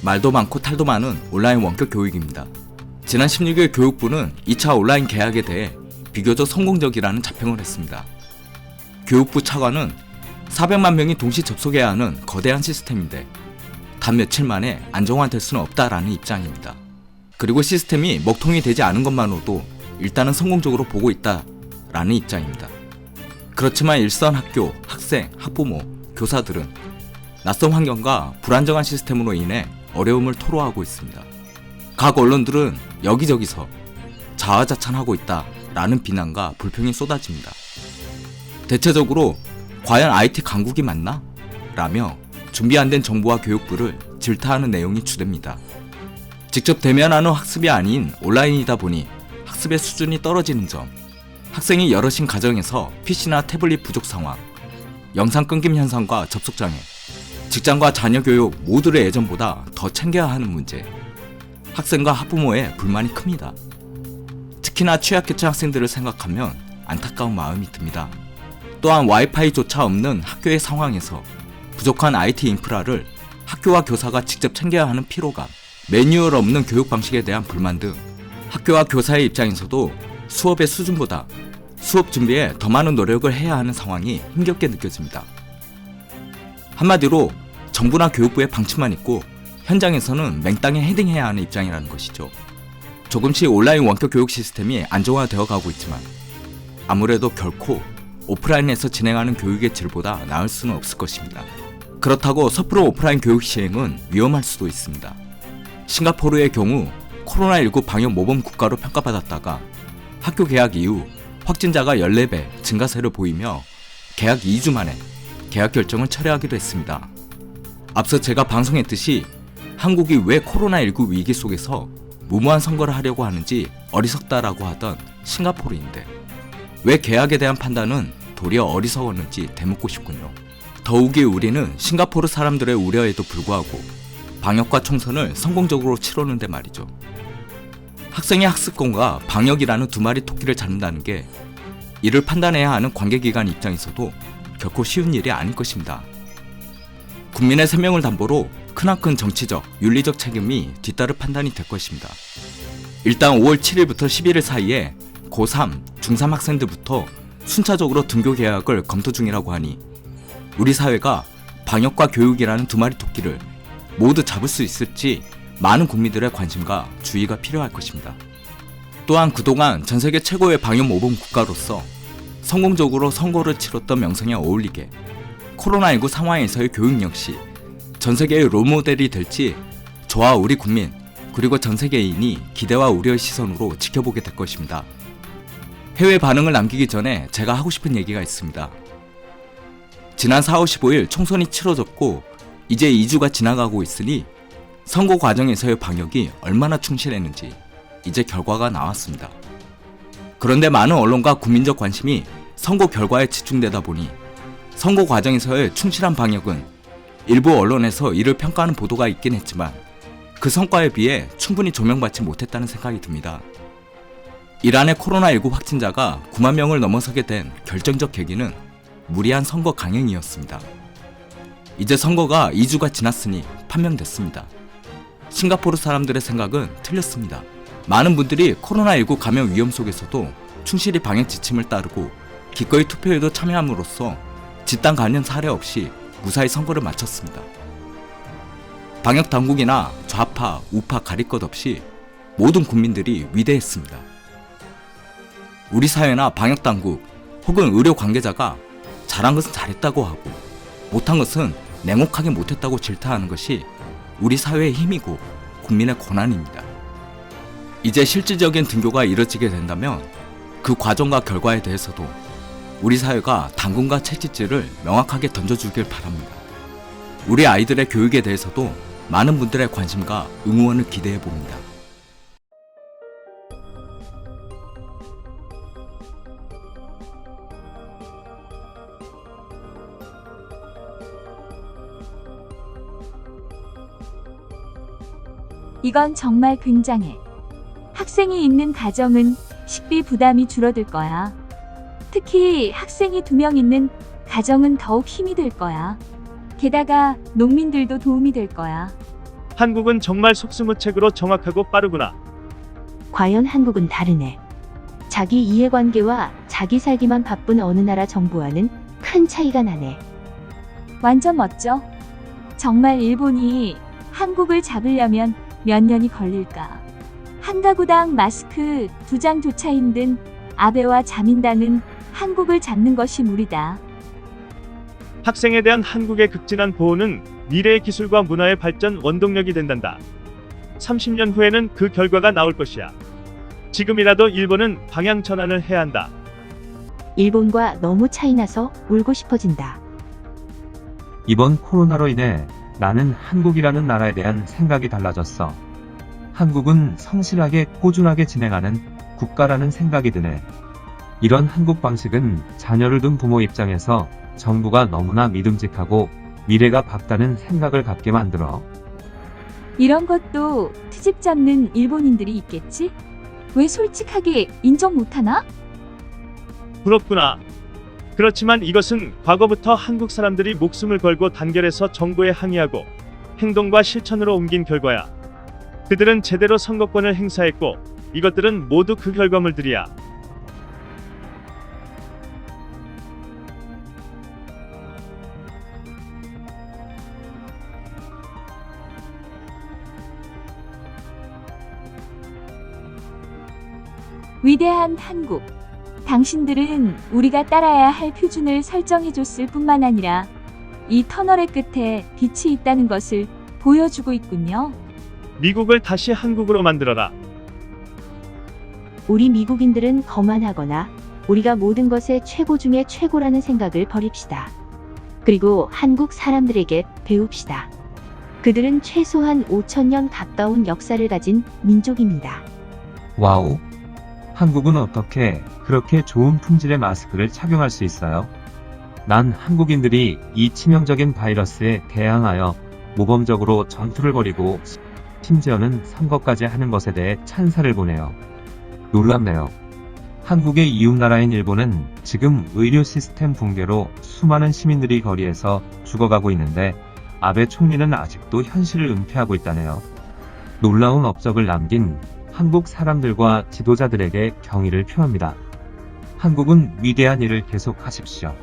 말도 많고 탈도 많은 온라인 원격 교육입니다. 지난 16일 교육부는 2차 온라인 개학에 대해 비교적 성공적이라는 자평을 했습니다. 교육부 차관은 400만 명이 동시 접속해야 하는 거대한 시스템인데 단 며칠 만에 안정화될 수는 없다라는 입장입니다. 그리고 시스템이 먹통이 되지 않은 것만으로도 일단은 성공적으로 보고 있다라는 입장입니다. 그렇지만 일선 학교, 학생, 학부모, 교사들은 낯선 환경과 불안정한 시스템으로 인해 어려움을 토로하고 있습니다. 각 언론들은 여기저기서 자화자찬하고 있다라는 비난과 불평이 쏟아집니다. 대체적으로 과연 IT 강국이 맞나? 라며 준비 안 된 정부와 교육부를 질타하는 내용이 주됩니다. 직접 대면하는 학습이 아닌 온라인이다 보니 학습의 수준이 떨어지는 점, 학생이 여럿인 가정에서 PC나 태블릿 부족 상황, 영상 끊김 현상과 접속장애, 직장과 자녀 교육 모두를 예전보다 더 챙겨야 하는 문제, 학생과 학부모의 불만이 큽니다. 특히나 취약계층 학생들을 생각하면 안타까운 마음이 듭니다. 또한 와이파이조차 없는 학교의 상황에서 부족한 IT 인프라를 학교와 교사가 직접 챙겨야 하는 피로감, 매뉴얼 없는 교육 방식에 대한 불만 등 학교와 교사의 입장에서도 수업의 수준보다 수업 준비에 더 많은 노력을 해야 하는 상황이 힘겹게 느껴집니다. 한마디로 정부나 교육부의 방침만 있고 현장에서는 맹땅에 헤딩해야 하는 입장이라는 것이죠. 조금씩 온라인 원격 교육 시스템이 안정화되어 가고 있지만 아무래도 결코 오프라인에서 진행하는 교육의 질보다 나을 수는 없을 것입니다. 그렇다고 섣부로 오프라인 교육 시행은 위험할 수도 있습니다. 싱가포르의 경우 코로나19 방역 모범 국가로 평가받았다가 학교 개학 이후 확진자가 14배 증가세를 보이며 개학 2주 만에 개학 결정을 철회하기도 했습니다. 앞서 제가 방송했듯이 한국이 왜 코로나19 위기 속에서 무모한 선거를 하려고 하는지 어리석다라고 하던 싱가포르인데 왜 개학에 대한 판단은 도리어 어리석었는지 되묻고 싶군요. 더욱이 우리는 싱가포르 사람들의 우려에도 불구하고 방역과 총선을 성공적으로 치르는데 말이죠. 학생의 학습권과 방역이라는 두 마리 토끼를 잡는다는 게 이를 판단해야 하는 관계기관 입장에서도 결코 쉬운 일이 아닐 것입니다. 국민의 생명을 담보로 크나큰 정치적, 윤리적 책임이 뒤따를 판단이 될 것입니다. 일단 5월 7일부터 11일 사이에 고3, 중3 학생들부터 순차적으로 등교 계약을 검토 중이라고 하니 우리 사회가 방역과 교육이라는 두 마리 토끼를 모두 잡을 수 있을지 많은 국민들의 관심과 주의가 필요할 것입니다. 또한 그동안 전세계 최고의 방역 모범 국가로서 성공적으로 선거를 치렀던 명성에 어울리게 코로나19 상황에서의 교육 역시 전세계의 롤모델이 될지 저와 우리 국민 그리고 전세계인이 기대와 우려의 시선으로 지켜보게 될 것입니다. 해외 반응을 남기기 전에 제가 하고 싶은 얘기가 있습니다. 지난 4월 15일 총선이 치러졌고 이제 2주가 지나가고 있으니 선거 과정에서의 방역이 얼마나 충실했는지 이제 결과가 나왔습니다. 그런데 많은 언론과 국민적 관심이 선거 결과에 집중되다 보니 선거 과정에서의 충실한 방역은 일부 언론에서 이를 평가하는 보도가 있긴 했지만 그 성과에 비해 충분히 조명받지 못했다는 생각이 듭니다. 이란의 코로나19 확진자가 9만 명을 넘어서게 된 결정적 계기는 무리한 선거 강행이었습니다. 이제 선거가 2주가 지났으니 판명됐습니다. 싱가포르 사람들의 생각은 틀렸습니다. 많은 분들이 코로나19 감염 위험 속에서도 충실히 방역 지침을 따르고 기꺼이 투표에도 참여함으로써 집단 감염 사례 없이 무사히 선거를 마쳤습니다. 방역 당국이나 좌파, 우파 가릴 것 없이 모든 국민들이 위대했습니다. 우리 사회나 방역 당국 혹은 의료 관계자가 잘한 것은 잘했다고 하고 못한 것은 냉혹하게 못했다고 질타하는 것이 우리 사회의 힘이고 국민의 권한입니다. 이제 실질적인 등교가 이뤄지게 된다면 그 과정과 결과에 대해서도 우리 사회가 당근과 채찍질을 명확하게 던져주길 바랍니다. 우리 아이들의 교육에 대해서도 많은 분들의 관심과 응원을 기대해 봅니다. 이건 정말 굉장해. 학생이 있는 가정은 식비 부담이 줄어들 거야. 특히 학생이 2명 있는 가정은 더욱 힘이 될 거야. 게다가 농민들도 도움이 될 거야. 한국은 정말 속수무책으로 정확하고 빠르구나. 과연 한국은 다르네. 자기 이해관계와 자기 살기만 바쁜 어느 나라 정부와는 큰 차이가 나네. 완전 멋져. 정말 일본이 한국을 잡으려면 몇 년이 걸릴까? 한 가구당 마스크 2장조차 힘든 아베와 자민당은 한국을 잡는 것이 무리다. 학생에 대한 한국의 극진한 보호는 미래의 기술과 문화의 발전 원동력이 된단다. 30년 후에는 그 결과가 나올 것이야. 지금이라도 일본은 방향 전환을 해야 한다. 일본과 너무 차이나서 울고 싶어진다. 이번 코로나로 인해 나는 한국이라는 나라에 대한 생각이 달라졌어. 한국은 성실하게 꾸준하게 진행하는 국가라는 생각이 드네. 이런 한국 방식은 자녀를 둔 부모 입장에서 정부가 너무나 믿음직하고 미래가 밝다는 생각을 갖게 만들어. 이런 것도 트집 잡는 일본인들이 있겠지? 왜 솔직하게 인정 못하나? 부럽구나. 그렇지만 이것은 과거부터 한국 사람들이 목숨을 걸고 단결해서 정부에 항의하고 행동과 실천으로 옮긴 결과야. 그들은 제대로 선거권을 행사했고 이것들은 모두 그 결과물들이야. 위대한 한국. 당신들은 우리가 따라야 할 표준을 설정해줬을 뿐만 아니라 이 터널의 끝에 빛이 있다는 것을 보여주고 있군요. 미국을 다시 한국으로 만들어라. 우리 미국인들은 거만하거나 우리가 모든 것의 최고 중에 최고라는 생각을 버립시다. 그리고 한국 사람들에게 배웁시다. 그들은 최소한 5,000년 가까운 역사를 가진 민족입니다. 와우. 한국은 어떻게 그렇게 좋은 품질의 마스크를 착용할 수 있어요? 난 한국인들이 이 치명적인 바이러스에 대항하여 모범적으로 전투를 벌이고 심지어는 선거까지 하는 것에 대해 찬사를 보내요. 놀랍네요. 한국의 이웃나라인 일본은 지금 의료 시스템 붕괴로 수많은 시민들이 거리에서 죽어가고 있는데 아베 총리는 아직도 현실을 은폐하고 있다네요. 놀라운 업적을 남긴 한국 사람들과 지도자들에게 경의를 표합니다. 한국은 위대한 일을 계속하십시오.